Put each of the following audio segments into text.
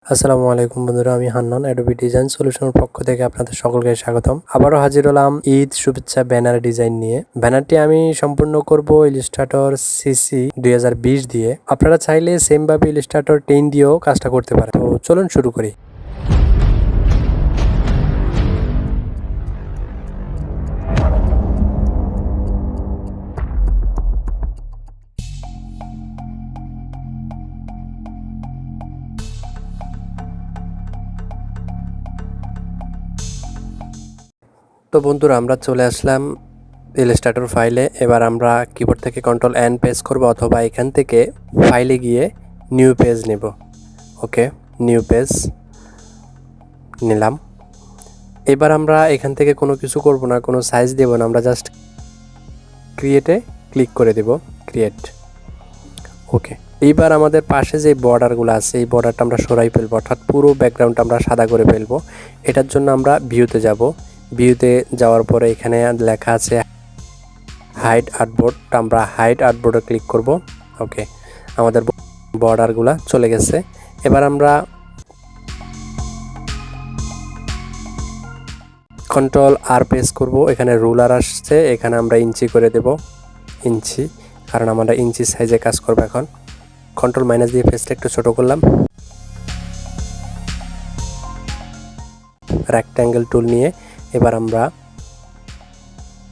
আসসালামু আলাইকুম বন্ধুরা, আমি হান্নান অ্যাডোবি ডিজাইন সলিউশনের পক্ষ থেকে আপনাদের সকলকে স্বাগতম। আবারও হাজির হলাম ঈদ শুভেচ্ছা ব্যানার ডিজাইন নিয়ে। ব্যানারটি আমি সম্পূর্ণ করব ইলাস্ট্রেটর সিসি 2020 দিয়ে। আপনারা চাইলে সেম ভাবে ইলাস্ট্রেটর 10 দিয়েও কাজটা করতে পারেন। তো চলুন শুরু করি। তো বন্ধুরা, আমরা চলে আসলাম ইলাস্ট্রেটর ফাইলে। এবার আমরা কিবোর্ড থেকে কন্ট্রোল এন প্রেস করব, অথবা এখান থেকে ফাইলে গিয়ে নিউ পেজ নেব। ওকে, নিউ পেজ নিলাম। এবার আমরা এখান থেকে কোনো কিছু করব না, কোনো সাইজ দেব না, আমরা জাস্ট ক্রিয়েটে ক্লিক করে দেব, ক্রিয়েট। ওকে, এইবার আমাদের পাশে যে বর্ডারগুলো আছে এই বর্ডারটা আমরা সরাই ফেলবো, অর্থাৎ পুরো ব্যাকগ্রাউন্ডটা আমরা সাদা করে ফেলবো। এটার জন্য আমরা ভিউতে যাব। ভিউতে যাওয়ার পরে এখানে লেখা আছে হাইড আর্টবোর্ড, আমরা হাইড আর্টবোর্ডে ক্লিক করব। ওকে, আমাদের বর্ডারগুলো চলে গেছে। এবার আমরা কন্ট্রোল আর প্রেস করব, এখানে রুলার আসছে, এখানে আমরা ইঞ্চি করে দেব, ইঞ্চি, কারণ আমরা ইঞ্চি সাইজে কাজ করব। এখন কন্ট্রোল মাইনাস দিয়ে ফেসটা একটু ছোট করলাম। রেক্ট্যাঙ্গেল টুল নিয়ে এবার আমরা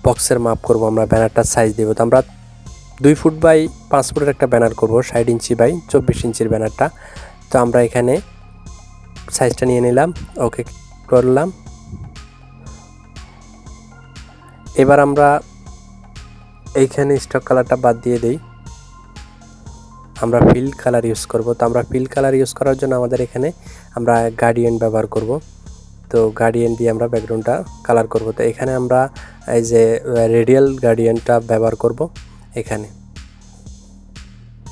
বক্সের মাপ করব, আমরা ব্যানারটার সাইজ দেব। তো আমরা 2 ফুট বাই 5 ফুটের একটা ব্যানার করব, 60 ইঞ্চি বাই 24 ইঞ্চির ব্যানারটা। তো আমরা এখানে সাইজটা নিয়ে নিলাম, ওকে করলাম। এবার আমরা এইখানে স্টক কালারটা বাদ দিয়ে দেই, আমরা ফিল কালার ইউজ করব। তো আমরা ফিল কালার ইউজ করার জন্য আমাদের এখানে আমরা গার্ডিয়ান ব্যবহার করব। তো গার্ডিয়ান দিয়ে আমরা ব্যাকগ্রাউন্ডটা কালার করব। তো এখানে আমরা এই যে রেডিয়াল গার্ডিয়ানটা ব্যবহার করব এখানে।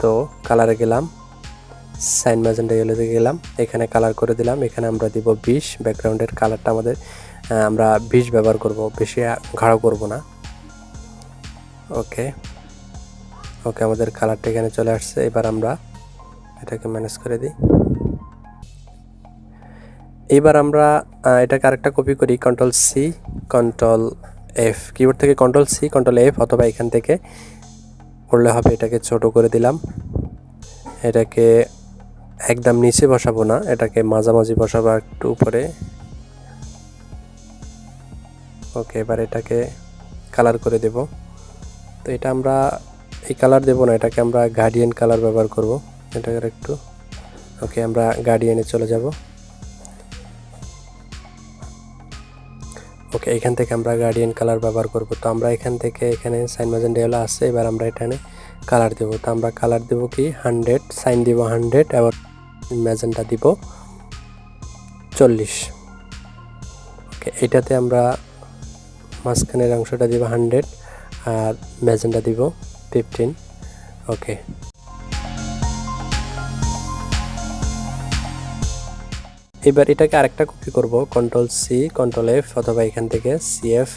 তো কালারে গেলাম, সাইন ম্যাজেন্টা ইয়েলোতে গেলাম, এখানে কালার করে দিলাম। এখানে আমরা দিব 20, ব্যাকগ্রাউন্ডের কালারটা আমাদের আমরা 20 ব্যবহার করব, বেশি গাঢ় করব না। ওকে, ওকে, আমাদের কালারটা এখানে চলে আসছে। এবার আমরা এটাকে ম্যানেজ করে দিই। এবার আমরা এটাকে আরেকটা কপি করি, control C control F, keyboard থেকে কন্ট্রোল সি কন্ট্রোল এফ, অথবা এখান থেকে করলে হবে। এটাকে ছোট করে দিলাম, এটাকে একদম নিচে বসাবো না, এটাকে মাঝামাঝি বসাবো, একটু উপরে। ওকে, এবার এটাকে কালার করে দেব। তো এটা আমরা এই কালার দেব না, এটাকে আমরা গার্ডিয়ান কালার ব্যবহার করব। এটাকে একটু, ওকে, আমরা গার্ডিয়ানে চলে যাব। ওকে, এখান থেকে আমরা গার্ডিয়ান কালার ব্যবহার করব। তো আমরা এখান থেকে এখানে সাইন ম্যাজেন্টা ইয়েলো আছে, এবার আমরা এখানে কালার দেব। তো আমরা কালার দেব কি 100, সাইন দিব 100, এবার ম্যাজেন্টা দিব 40। ওকে, এটাতে আমরা মাঝখানের অংশটা দিব 100 আর ম্যাজেন্টা দিব 15। ওকে, এবার এটাকে আরেকটা কপি করব, কন্ট্রোল সি কন্ট্রোল এফ, অথবা এখান থেকে সিএফ।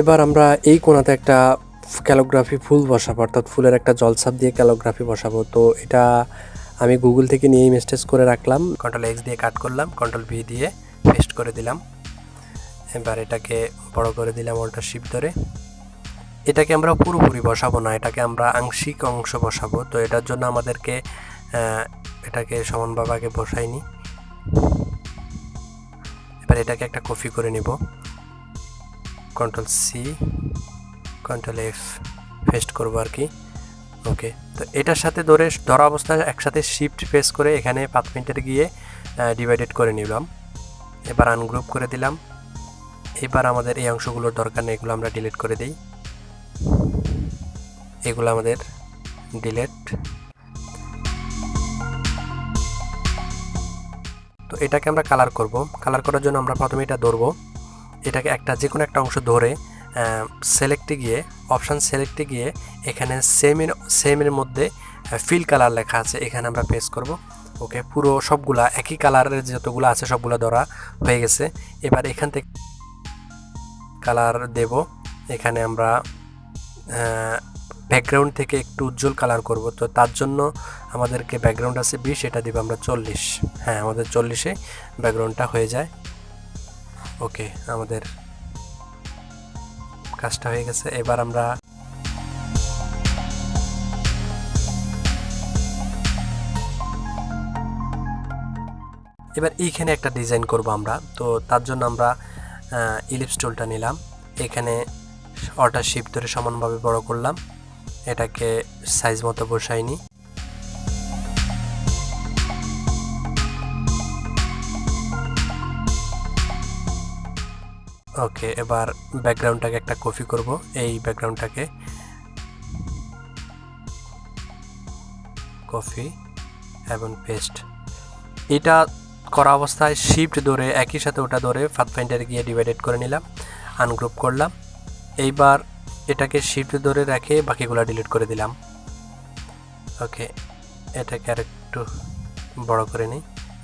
এবার আমরা এই কোণাতে একটা ক্যালিগ্রাফি ফুল বসাবো, অর্থাৎ ফুলের একটা জলছাপ দিয়ে ক্যালিগ্রাফি বসাবো। তো এটা আমি গুগল থেকে নিয়ে ইমেজ করে রাখলাম, কন্ট্রোল এক্স দিয়ে কাট করলাম, কন্ট্রোল ভি দিয়ে পেস্ট করে দিলাম। এবার এটাকে বড় করে দিলাম অল্টার শিফট ধরে। এটাকে আমরা পুরোপুরি বসাবো না, এটাকে আমরা আংশিক অংশ বসাবো। তো এটার জন্য আমাদেরকে এটাকে সমানভাবে আগে বসাইনি। এবার এটাকে একটা কপি করে নিব, control C control F paste করবো আর কি। ওকে, তো এটার সাথে ধরা অবস্থায় একসাথে শিফট প্রেস করে এখানে পাথ পয়েন্টারে গিয়ে ডিভাইডেড করে নিলাম। এবার আনগ্রুপ করে দিলাম। এবার আমাদের এই অংশগুলোর দরকার নেই, এগুলো আমরা ডিলিট করে দিই। এগুলো আমাদের ডিলিট। তো এটাকে আমরা কালার করব। কালার করার জন্য আমরা প্রথমে এটা ধরবো, এটাকে যে কোনো একটা অংশ ধরে সিলেক্টে গিয়ে অপশান সিলেক্টে গিয়ে এখানে সেমের মধ্যে ফিল কালার লেখা আছে, এখানে আমরা প্রেস করব। ওকে, পুরো সবগুলা একই কালারের যতগুলো আছে সবগুলো ধরা হয়ে গেছে। এবার এখান থেকে কালার দেব। এখানে আমরা ব্যাকগ্রাউন্ড থেকে একটু উজ্জ্বল কালার করব, তো তার জন্য আমাদেরকে ব্যাকগ্রাউন্ড আছে 20, এটা দিব আমরা 40। হ্যাঁ, আমাদের 40-এ ব্যাকগ্রাউন্ডটা হয়ে যায়। ওকে, আমাদের কাজটা হয়ে গেছে। এবার আমরা এইখানে একটা ডিজাইন করব আমরা, তো তার জন্য আমরা ইলিপস টুলটা নিলাম, এখানে অল্টার শিফট ধরে সমানভাবে বড় করলাম, এটাকে সাইজ মতো বসাই নি। ওকে, এবার ব্যাকগ্রাউন্ডটাকে একটা কপি করব, এই ব্যাকগ্রাউন্ডটাকে কপি এবং পেস্ট। এটা করা অবস্থায় শিফট ধরে একই সাথে ওটা ধরে পাথ পয়েন্টারে গিয়ে ডিভাইডেড করে নিলাম, আনগ্রুপ করলাম। এইবার এটাকে শিফট ধরে রেখে বাকিগুলো ডিলিট করে দিলাম। ওকে, এটাকে আরেকটু বড় করে নিই।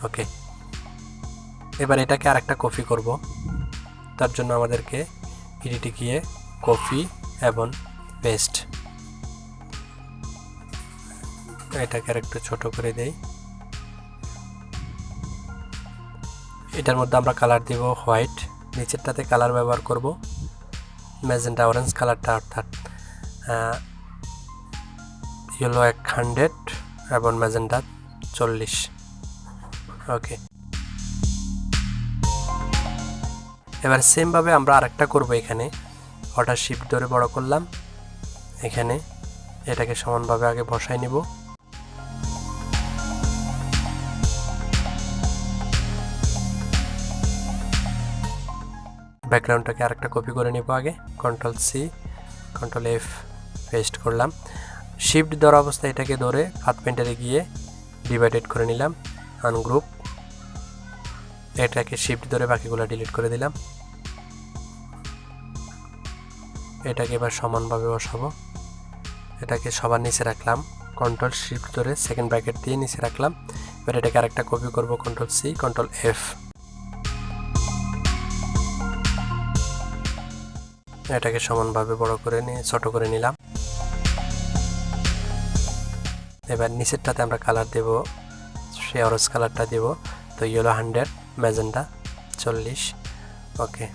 ওকে, এবার এটাকে আরেকটা কপি করব, তার জন্য আমাদেরকে এডিটে গিয়ে কপি এবং পেস্ট, এটাকে আরেকটু ছোট করে দেই। এটার মধ্যে আমরা কালার দিব হোয়াইট, নিচেরটাতে কালার ব্যবহার করব ম্যাজেন্টা অরেঞ্জ কালারটা, অর্থাৎ ইয়েলো 100 এবং ম্যাজেন্টা 40। ওকে, এবার সেমভাবে আমরা আরেকটা করব, এখানে অল্টার শিফট ধরে বড় করলাম, এখানে এটাকে সমানভাবে আগে বসাই নিব। ব্যাকগ্রাউন্ডটাকে আরেকটা কপি করে নিব, আগে Ctrl+C Ctrl+F পেস্ট করলাম। শিফট ধরা অবস্থায় এটাকে ধরে পাথ পয়েন্টারে গিয়ে ডিভাইডেড করে নিলাম, আনগ্রুপ, এটাকে শিফট ধরে বাকিগুলো ডিলিট করে দিলাম। এটাকে এবার সমানভাবে বসাবো, এটাকে সবার নিচে রাখলাম, Ctrl শিফট ধরে সেকেন্ড ব্র্যাকেট দিয়ে নিচে রাখলাম। এবার এটাকে আরেকটা কপি করব, Ctrl+C Ctrl+F, এটাকে সমানভাবে বড় করে নিয়ে ছোট করে নিলাম। এবার নিচেরটাতে আমরা কালার দেব, সে অরেঞ্জ কালারটা দেব, তো ইয়েলো 100 ম্যাজেন্টা 40। ওকে,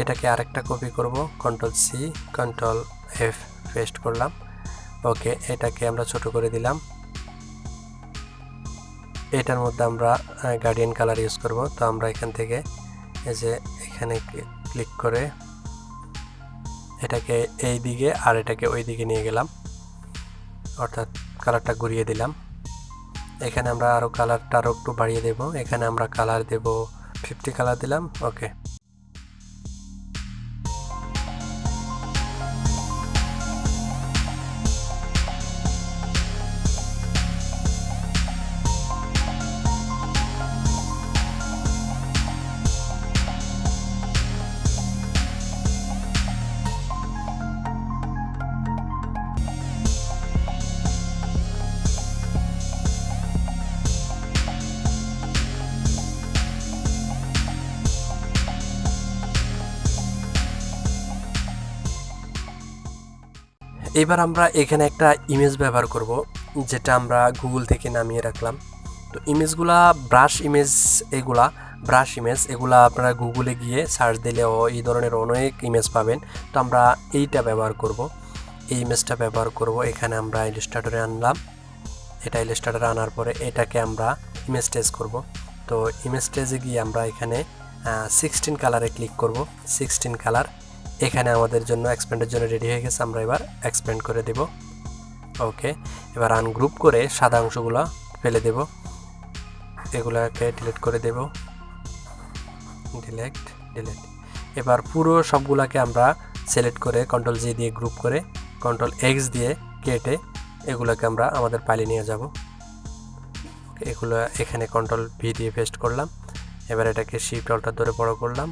এটাকে আরেকটা কপি করব, Ctrl+C Ctrl+F পেস্ট করলাম। ওকে, এটাকে আমরা ছোট করে দিলাম। এটার মধ্যে আমরা গার্ডিয়ান কালার ইউজ করব, তো আমরা এখান থেকে এই যে এখানে ক্লিক করে এটাকে এই দিকে আর এটাকে ওই দিকে নিয়ে গেলাম, অর্থাৎ কালারটা ঘুরিয়ে দিলাম। এখানে আমরা আরও কালারটা আরও একটু বাড়িয়ে দেব, এখানে আমরা কালার দেব 50 কালার দিলাম। ওকে, এবার আমরা এখানে একটা ইমেজ ব্যবহার করব, যেটা আমরা গুগল থেকে নামিয়ে রাখলাম। তো ইমেজগুলা ব্রাশ ইমেজ, এগুলা আপনারা গুগলে গিয়ে সার্চ দিলেও এই ধরনের অনেক ইমেজ পাবেন। তো আমরা এইটা ব্যবহার করব, এই ইমেজটা ব্যবহার করব। এখানে আমরা ইলাস্ট্রেটরে আনলাম, এটা ইলাস্ট্রেটরে আনার পরে এটাকে আমরা ইমেজ স্টেজ করব। তো ইমেজ স্টেজে গিয়ে আমরা এখানে 16 কালারে ক্লিক করব, 16 কালার। এখানে আমাদের জন্য এক্সপ্যান্ডের জন্য রেডি হয়ে গেছে। আমরা এবার এক্সপ্যান্ড করে দেব। ওকে, এবার আনগ্রুপ করে সাদা অংশগুলো ফেলে দেব, এগুলাকে ডিলিট করে দেব, ডিলিট। এবার পুরো সবগুলাকে আমরা সিলেক্ট করে কন্ট্রোল জি দিয়ে গ্রুপ করে কন্ট্রোল এক্স দিয়ে কেটে এগুলোকে আমরা আমাদের ফাইলে নিয়ে যাব। এগুলো এখানে কন্ট্রোল ভি দিয়ে পেস্ট করলাম। এবার এটাকে শিফট অল্টার ধরে বড় করলাম।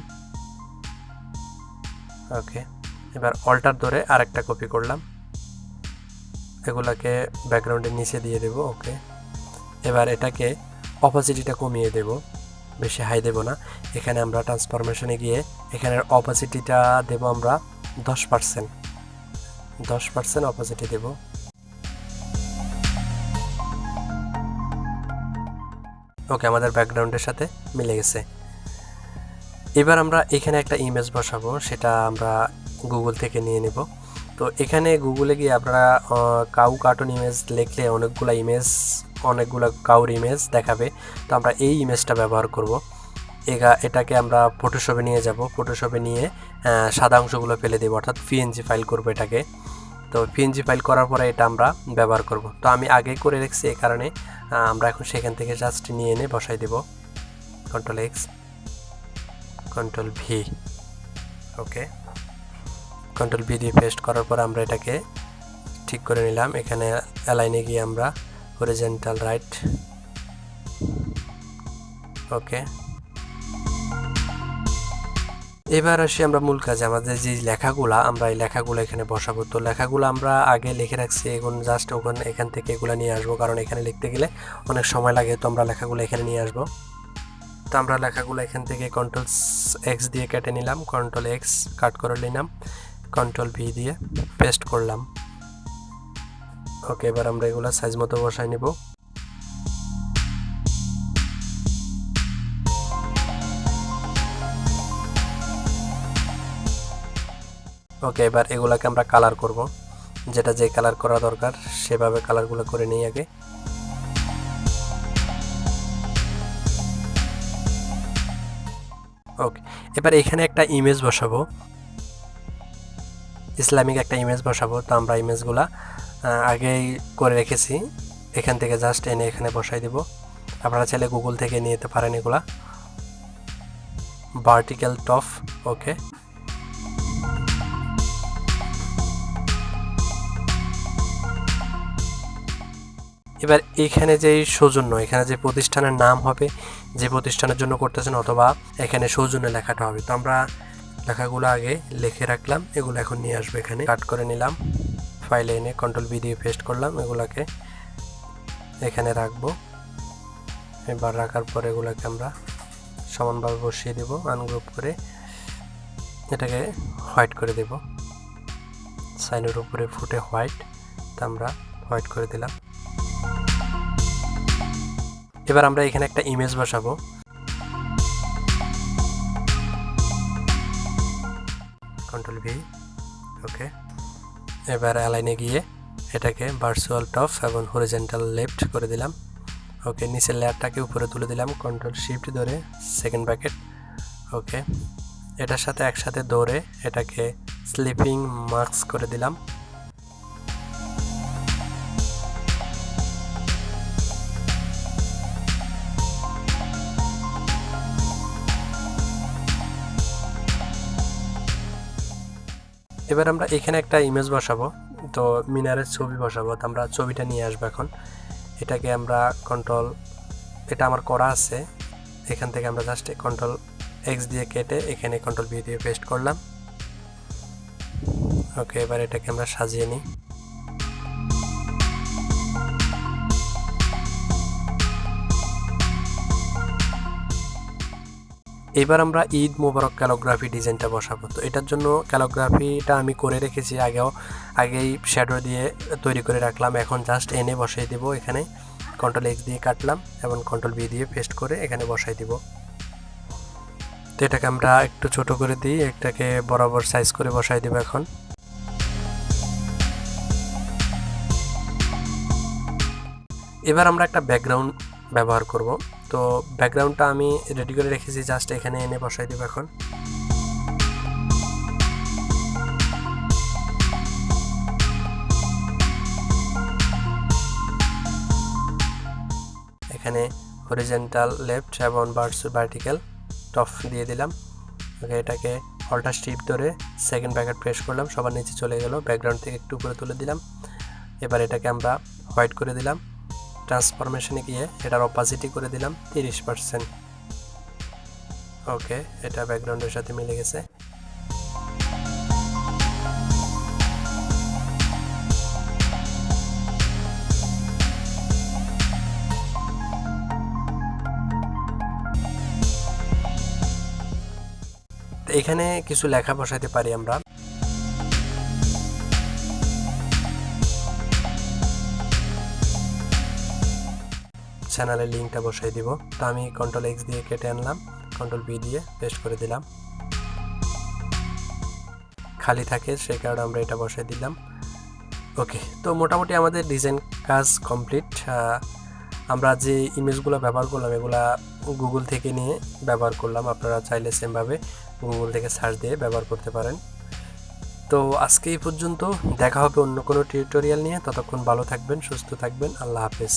ওকে, এবার অল্টার ধরে আরেকটা কপি করলাম, এগুলাকে ব্যাকগ্রাউন্ডের নিচে দিয়ে দেব। ওকে, এবার এটাকে অপোসিটিটা কমিয়ে দেব, বেশি হাই দেব না। এখানে আমরা ট্রান্সফরমেশনে গিয়ে এখানের অপোসিটিটা দেব আমরা 10% অপোসিটি দেব। ওকে, আমাদের ব্যাকগ্রাউন্ডের সাথে মিলে গেছে। এবার আমরা এখানে একটা ইমেজ বসাবো, সেটা আমরা গুগল থেকে নিয়ে নেব। তো এখানে গুগলে গিয়ে আপনারা কাউ কার্টুন ইমেজ লিখলে অনেকগুলো কাউর ইমেজ দেখাবে। তো আমরা এই ইমেজটা ব্যবহার করব। এটাকে আমরা ফটোশপে নিয়ে যাব, ফটোশপে নিয়ে সাদা অংশগুলো ফেলে দেব, অর্থাৎ পিএনজি ফাইল করব এটাকে। তো পিএনজি ফাইল করার পরে এটা আমরা ব্যবহার করব। তো আমি আগে করে রেখেছি, এই কারণে আমরা এখন সেখান থেকে জাস্ট নিয়ে এনে বসাই দেব। Control X, control V. Okay, control V দিয়ে পেস্ট করার পর আমরা এটাকে ঠিক করে নিলাম। এখানে অ্যালাইনে গিয়ে আমরা হরিজন্টাল রাইট। ওকে, এবার আসি আমরা মূল কাজে। আমাদের যে লেখাগুলা, আমরা এই লেখাগুলো এখানে বসাবো। তো লেখাগুলো আমরা আগে লিখে রাখছি, এখন জাস্ট এখান থেকে এগুলো নিয়ে আসবো, কারণ এখানে লিখতে গেলে অনেক সময় লাগে। তো আমরা লেখাগুলো এখানে নিয়ে আসবো। তো আমরা লেখাগুলো এখান থেকে কন্ট্রোল এক্স দিয়ে কেটে নিলাম, কন্ট্রোল এক্স কাট করে নিলাম, কন্ট্রোল ভি দিয়ে পেস্ট করলাম। ওকে, এবার আমরা এগুলো সাইজ মতো বসাই নিব। ওকে, এবার এগুলাকে আমরা কালার করব, যেটা যে কালার করা দরকার সেভাবে কালারগুলো করে নিই আগে। ওকে, এবার এখানে একটা ইমেজ বসাবো, ইসলামিক একটা ইমেজ বসাবো। তো আমরা ইমেজগুলা আগেই করে রেখেছি, এখান থেকে জাস্ট এনে এখানে বসাই দিব। আপনারা চাইলে গুগল থেকে নিয়ে যেতে পারেন এগুলা। Vertical top. ওকে, এবার এখানে যে সৌজন্য, এখানে যে প্রতিষ্ঠানের নাম হবে, যে প্রতিষ্ঠানের জন্য করতেছেন, অথবা এখানে সৌজন্য লেখাটা হবে। তো আমরা লেখাগুলো আগে লিখে রাখলাম, এগুলো এখন নিয়ে আসবো। এখানে কাট করে নিলাম, ফাইলে এনে কন্ট্রোল ভি দিয়ে পেস্ট করলাম, এগুলাকে এখানে রাখবো। এবার রাখার পরে এগুলোকে আমরা সমানভাবে বসিয়ে দেব, আনগ্রুপ করে এটাকে হোয়াইট করে দেব। সাইনের উপরে ফুটে হোয়াইট, তো আমরা হোয়াইট করে দিলাম। এবার আমরা এখানে একটা ইমেজ বসাবো। Control V. ওকে, এবার অ্যালাইনে গিয়ে এটাকে ভার্চুয়াল টপ এবং হরিজন্টাল লেফট করে দিলাম। ওকে, নিচের লেয়ারটাকে উপরে তুলে দিলাম, কন্ট্রোল শিফট ধরে সেকেন্ড ব্র্যাকেট। ওকে, এটার সাথে একসাথে ধরে এটাকে স্লিপিং মার্কস করে দিলাম। এবার আমরা এখানে একটা ইমেজ বসাবো, তো মিনারের ছবি বসাবো। তো আমরা ছবিটা নিয়ে আসবো এখন। এটাকে আমরা এটা আমার করা আছে, এখান থেকে আমরা জাস্ট কন্ট্রোল এক্স দিয়ে কেটে এখানে কন্ট্রোল ভি দিয়ে পেস্ট করলাম। ওকে, এবার এটাকে আমরা সাজিয়ে নিই। এবার আমরা ঈদ মুবারক ক্যালিগ্রাফি ডিজাইনটা বসাবো। তো এটার জন্য ক্যালিগ্রাফিটা আমি করে রেখেছি, আগেই শ্যাডো দিয়ে তৈরি করে রাখলাম। এখন জাস্ট এনে বসাই দিব। এখানে কন্ট্রোল এক্স দিয়ে কাটলাম এবং কন্ট্রোল ভি দিয়ে পেস্ট করে এখানে বসাই দিব। তো এটাকে আমরা একটু ছোট করে দিই, এটাকে বরাবর সাইজ করে বসাই দেব। এখন এবার আমরা একটা ব্যাকগ্রাউন্ড ব্যবহার করব। তো ব্যাকগ্রাউন্ডটা আমি রেডি করে রেখেছি, জাস্ট এখানে এনে বসাই দেব। এখন এখানে হরিজেন্টাল লেফট এবং ভার্টিক্যাল টপ দিয়ে দিলাম। ওকে, এটাকে অল্টার স্ট্রিপ ধরে সেকেন্ড ব্র্যাকেট প্রেস করলাম, সবার নিচে চলে গেল, ব্যাকগ্রাউন্ড থেকে একটু উপরে তুলে দিলাম। এবার এটাকে আমরা হোয়াইট করে দিলাম, ট্রান্সফরমেশনে গিয়ে এটার অপাসিটি করে দিলাম 30%। ওকে, এটা ব্যাকগ্রাউন্ডের সাথে মিলে গেছে। এখানে কিছু লেখা বসাইতে পারি আমরা। চ্যানেলের লিঙ্কটা বসাই দিব। তো আমি Ctrl+X দিয়ে কেটে আনলাম, Ctrl+V দিয়ে পেস্ট করে দিলাম, খালি থাকে সেই কারণে আমরা এটা বসাই দিলাম। ওকে, তো মোটামুটি আমাদের ডিজাইন কাজ কমপ্লিট। আমরা যে ইমেজগুলো ব্যবহার করলাম এগুলা গুগল থেকে নিয়ে ব্যবহার করলাম, আপনারা চাইলে সেমভাবে গুগল থেকে সার্চ দিয়ে ব্যবহার করতে পারেন। তো আজকে এই পর্যন্ত, দেখা হবে অন্য কোনো টিউটোরিয়াল নিয়ে। ততক্ষণ ভালো থাকবেন, সুস্থ থাকবেন, আল্লাহ হাফেজ।